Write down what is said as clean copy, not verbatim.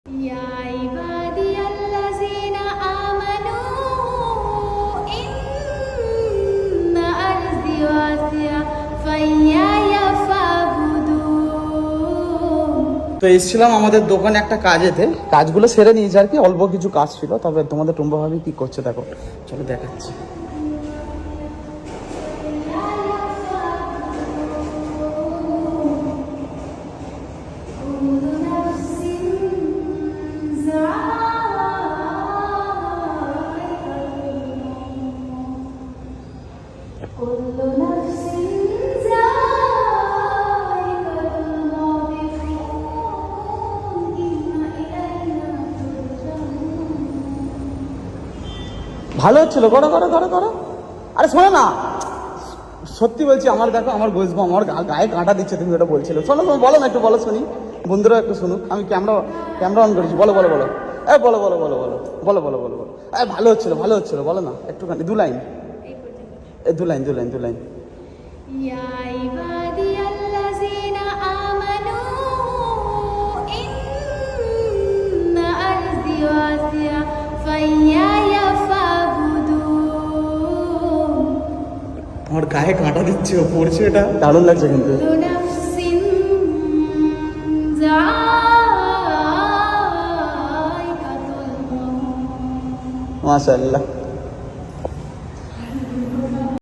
তো এসেছিলাম আমাদের দোকানে একটা কাজেতে, কাজগুলো সেরে নিয়েছি আর কি, অল্প কিছু কাজ ছিল। তবে তোমাদের টুম্বা ভাবি কি করছে দেখো, চলো দেখাচ্ছি। ভালো হচ্ছিল, করো করো করো করো। আরে শোনো না, সত্যি বলছি, আমার দেখো আমার বসবো, আমার গায়ে কাঁটা দিচ্ছে, তুমি ওটা বলছিল। শোনো শোনো, বলো না, একটু বলো শুনি, বন্ধুরা একটু শুনুক। আমি ক্যামেরা অন করেছি, বলো বলো বলো, বলো বলো বলো বলো বলো বলো বলো বলো। ভালো হচ্ছিল, ভালো হচ্ছিল, বলো না একটুখানি, দু লাইন, দু লাইন দু লাইন দু লাইন। আমার গায়ে কাঁটা দিচ্ছে, ও পড়ছে, এটা দারুণ লাগছে কিন্তু। মাশাআল্লাহ।